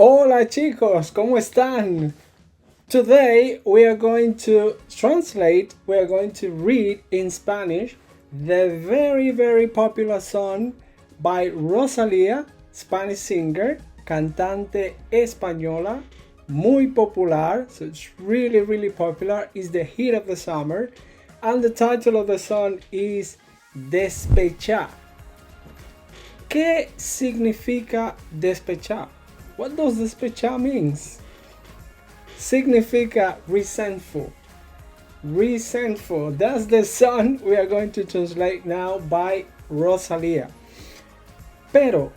Hola chicos, ¿cómo están? Today we are going to read in Spanish the very popular song by Rosalia, Spanish singer, cantante española, muy popular, so it's really popular, it's the hit of the summer, and the title of the song is Despechá. ¿Qué significa despechar? What does despechar means? Significa resentful. Resentful. That's the song we are going to translate now by Rosalia. Pero,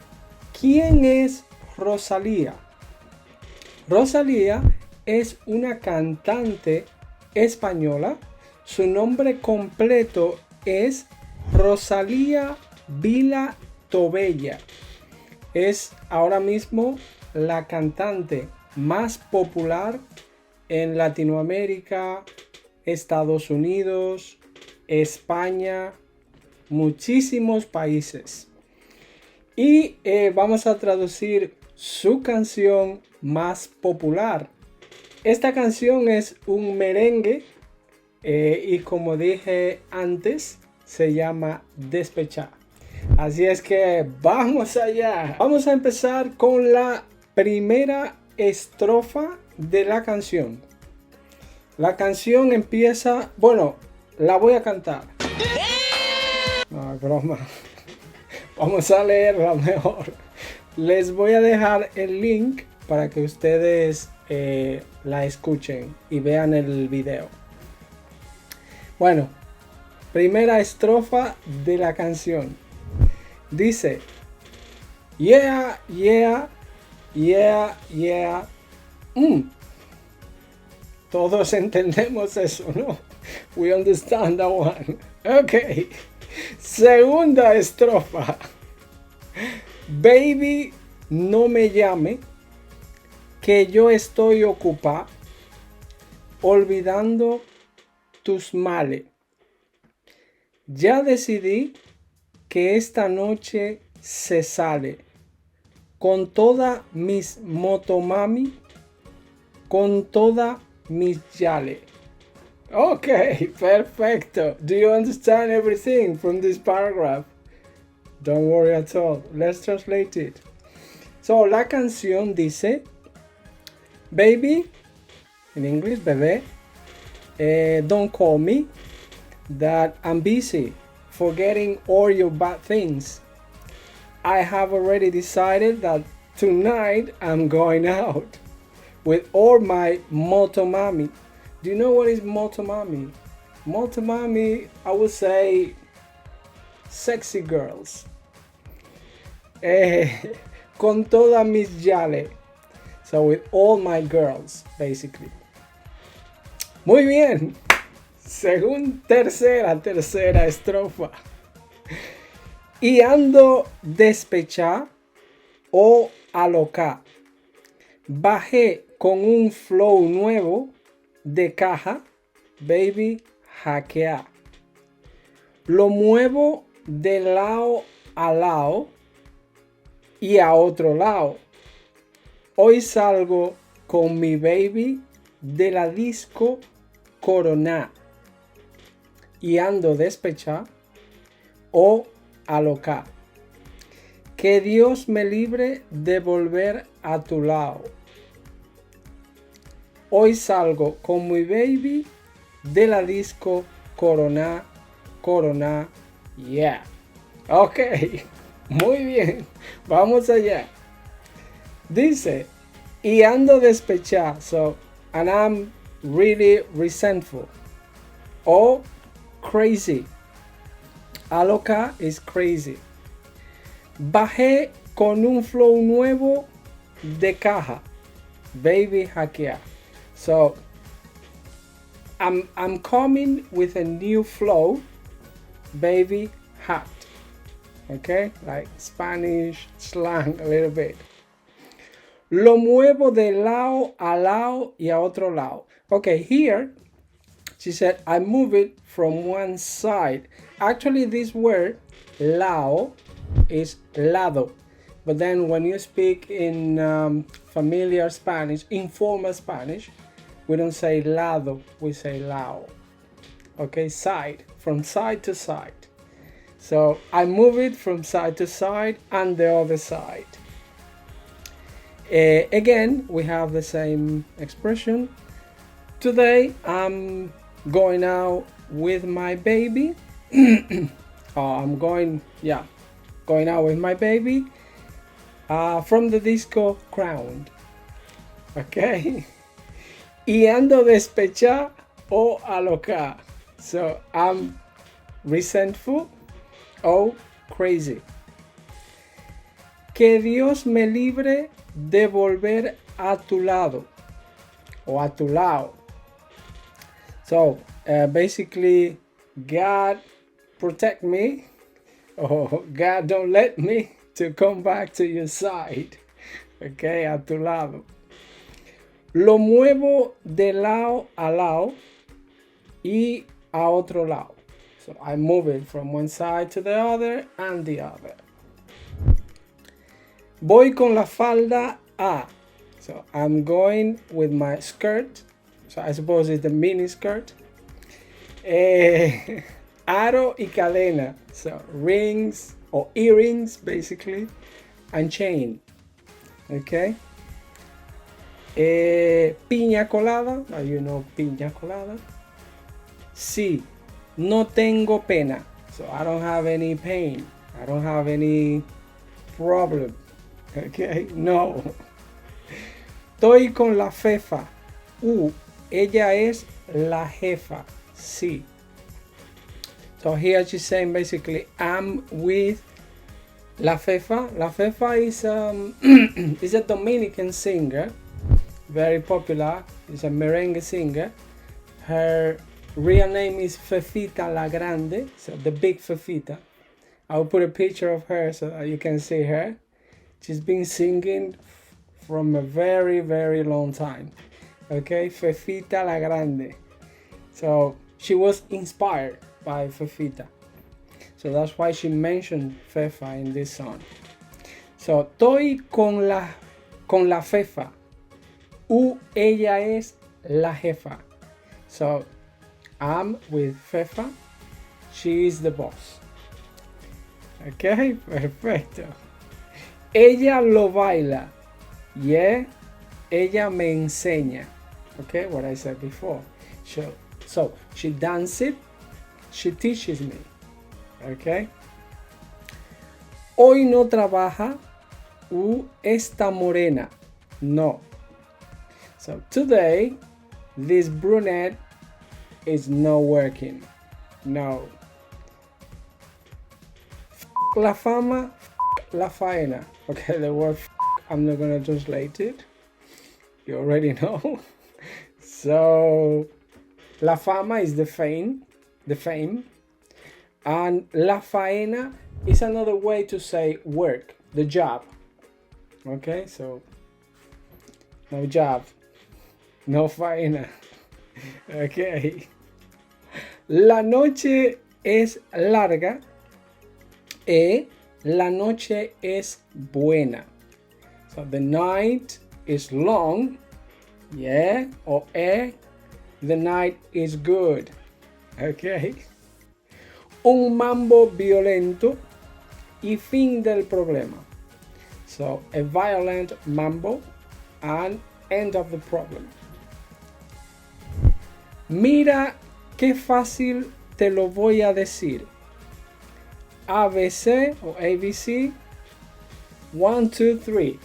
¿quién es Rosalía? Rosalía es una cantante española. Su nombre completo es Rosalía Vila Tobella. Es ahora mismo la cantante más popular en Latinoamérica, Estados Unidos, España, muchísimos países. Y vamos a traducir su canción más popular. Esta canción es un merengue y como dije antes, se llama Despechá. Así es que vamos allá. Vamos a empezar con la primera estrofa de la canción. La canción empieza, bueno, la voy a cantar. No, broma. Vamos a leerla mejor. Les voy a dejar el link para que ustedes la escuchen y vean el video. Bueno, primera estrofa de la canción. Dice, yeah. Todos entendemos eso, ¿no? We understand that one. Ok. Segunda estrofa. Baby, no me llame, que yo estoy ocupá, olvidando tus males. Ya decidí que esta noche se sale con toda mis motomami, con toda mis gyale. Okay, perfecto. Do you understand everything from this paragraph? Don't worry at all. Let's translate it. So, la canción dice, baby, in English, bebé, don't call me, that I'm busy forgetting all your bad things. I have already decided that tonight I'm going out with all my motomami. Do you know what is motomami? Motomami, I would say sexy girls. Con todas mis gyale. So with all my girls, basically. Muy bien. Tercera estrofa. Y ando despechá o alocá. Bajé con un flow nuevo de caja, baby, hackeá. Lo muevo de lado a lado y a otro lado. Hoy salgo con mi baby de la disco coroná. Y ando despechá o alocá. Que Dios me libre de volver a tu lado. Hoy salgo con mi baby de la disco coroná, yeah. Ok, muy bien, vamos allá. Dice, y ando despechá, so, and I'm really resentful. O crazy. Alocá is crazy. Bajé con un flow nuevo de caja, baby, hackeá. So I'm coming with a new flow, baby, hack. Okay, like Spanish slang a little bit. Lo muevo de lado a lado y a otro lado. Okay, here she said I move it from one side. Actually, this word lao is lado. But then when you speak in familiar Spanish, informal Spanish, we don't say lado, we say lao. Okay, side, from side to side. So I move it from side to side and the other side. Again, we have the same expression. Today I'm going out with my baby. I'm going out with my baby from the disco Crown. Okay. Y ando despechá o alocá. So I'm resentful or crazy. Que Dios me libre de volver a tu lado o a tu lado. So basically, God protect me, or God don't let me to come back to your side. Okay, a tu lado. Lo muevo de lado a lado y a otro lado. So I move it from one side to the other and the other. Voy con la falda a. So I'm going with my skirt. So I suppose it's the mini skirt. Aro y cadena. So rings or earrings basically. And chain. Okay. Piña colada. You know piña colada. Sí. No tengo pena. So I don't have any pain. I don't have any problem. Okay. No. Estoy con la jefa. Ella es la jefa. Sí. So here she's saying basically I'm with la jefa. La jefa is is a Dominican singer, very popular. Is a merengue singer. Her real name is Fefita La Grande, so the big Fefita. I'll put a picture of her so that you can see her. She's been singing from a very, very long time. Okay, Fefita La Grande. So she was inspired by Fefita. So that's why she mentioned Fefa in this song. So, estoy con la jefa. Ella es la jefa. So, I'm with Fefa. She is the boss. Okay, perfecto. Ella lo baila. Yeah, ella me enseña. Okay, what I said before. So she dances, she teaches me. Okay. Hoy no trabaja. Esta morena. No. So today, this brunette is not working. No. La fama, la faena. Okay, the word I'm not gonna translate it. You already know. So, la fama is the fame. And la faena is another way to say work, the job. Okay, so no job, no faena. Okay. La noche es larga. La noche es buena. So the night is long. Yeah, or the night is good. Okay. Un mambo violento y fin del problema. So a violent mambo and end of the problem. Mira qué fácil te lo voy a decir. ABC or ABC. 1, 2, 3.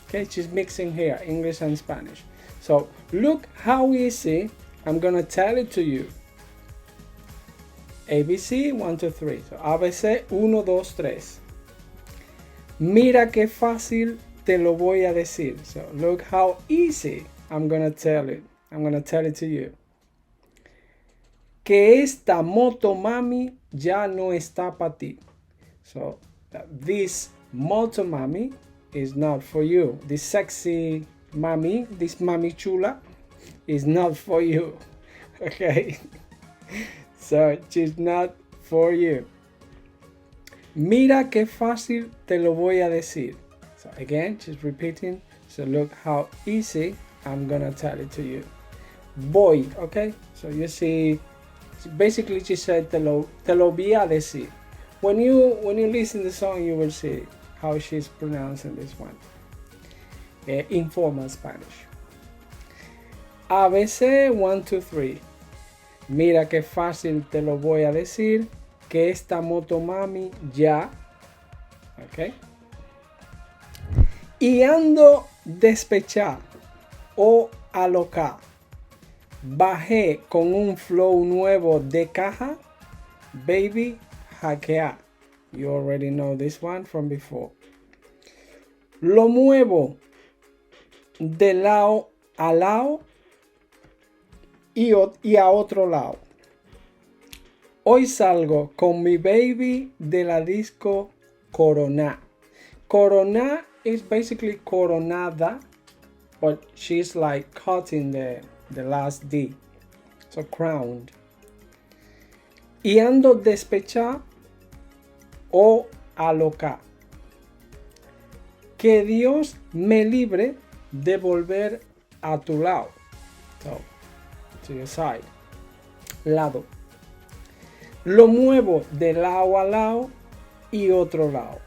Okay, she's mixing here English and Spanish. So look how easy I'm gonna tell it to you. ABC 1, 2, 3. So ABC 1, 2, 3. Mira qué fácil te lo voy a decir. So look how easy I'm gonna tell it. I'm gonna tell it to you. Que esta motomami ya no está para ti. So this motomami is not for you. This sexy mami, this mami chula, is not for you. Okay. So she's not for you. Mira qué fácil te lo voy a decir. So again, just repeating. So look how easy I'm gonna tell it to you. Voy, okay? So you see, basically she said te lo voy a decir. When you listen to the song, you will see how she's pronouncing this one. Informal Spanish. ABC 1, 2, 3. Mira qué fácil te lo voy a decir. Que esta motomami ya. Ok. Y ando despechá o alocá. Bajé con un flow nuevo de caja. Baby, hackeá. You already know this one from before. Lo muevo de lado a lado y a otro lado. Hoy salgo con mi baby de la disco Coroná. Coroná is basically coronada, but she's like cutting the last D. So crowned. Y ando despechá o alocá. Que Dios me libre de volver a tu lado. So, to your side. Lado. Lo muevo de lado a lado y otro lado.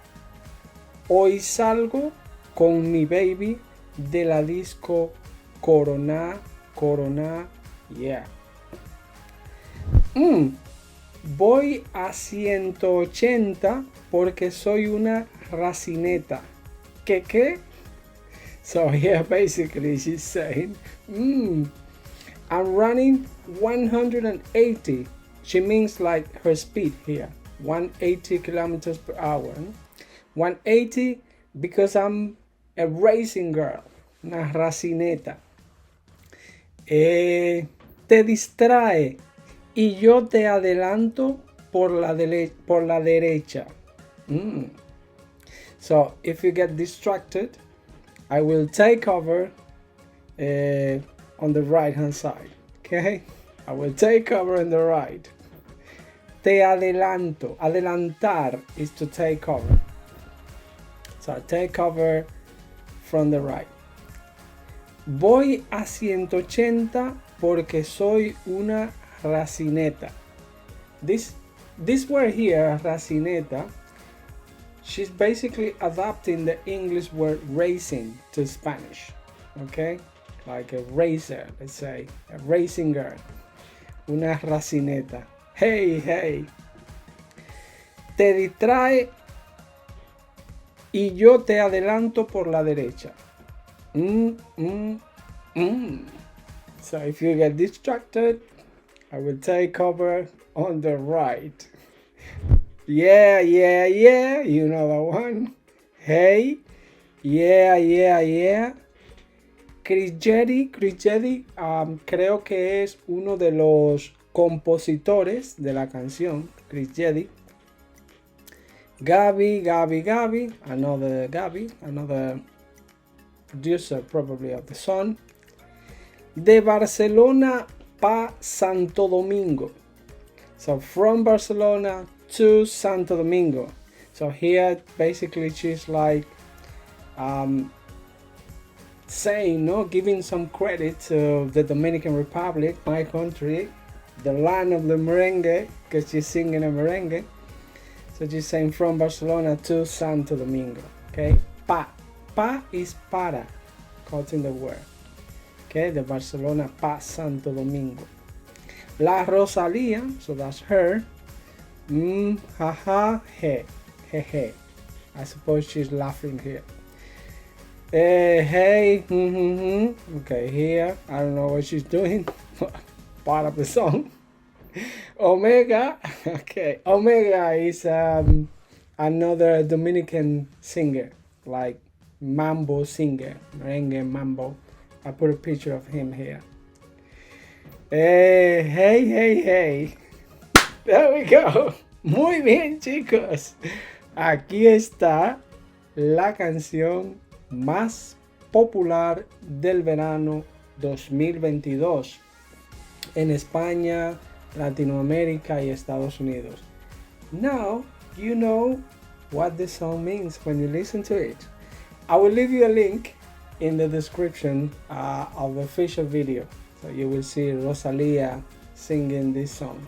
Hoy salgo con mi baby de la disco Coroná, yeah. Voy a 180 porque soy una racineta. ¿Qué? So here basically she's saying, I'm running 180. She means like her speed here, 180 kilometers per hour. 180 because I'm a racing girl, una racineta. Te distrae y yo te adelanto por la derecha. So if you get distracted, I will take over on the right hand side. Okay? I will take over on the right. Te adelanto. Adelantar is to take over. So I take over from the right. Voy a 180 porque soy una racineta. This word here, racineta, she's basically adapting the English word racing to Spanish. Okay? Like a racer, let's say. A racing girl. Una racineta. Hey. Te distrae y yo te adelanto por la derecha. So if you get distracted, I will take over on the right. Yeah. You know that one. Hey. Yeah. Chris Jetty, creo que es uno de los compositores de la canción, Chris Jetty. Gaby, another producer probably of the song. De Barcelona pa Santo Domingo. So from Barcelona to Santo Domingo. So here basically she's like saying, giving some credit to the Dominican Republic, my country, the land of the merengue, because she's singing a merengue. So she's saying from Barcelona to Santo Domingo. Okay, pa is para, cutting the word. Okay, de Barcelona pa Santo Domingo. La Rosalia, so that's her. Jaja, he. I suppose she's laughing here. Hey, okay, here, I don't know what she's doing, part of the song. Omega, okay, Omega is another Dominican singer, like mambo singer, merengue mambo. I put a picture of him here. Hey. There we go. Muy bien, chicos. Aquí está la canción más popular del verano 2022 en España, Latinoamérica y Estados Unidos. Now you know what the song means when you listen to it. I will leave you a link in the description of the official video, so you will see Rosalia singing this song.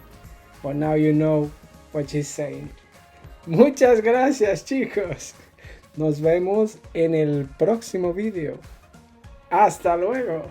But now you know what she's saying. Muchas gracias, chicos. Nos vemos en el próximo video. Hasta luego.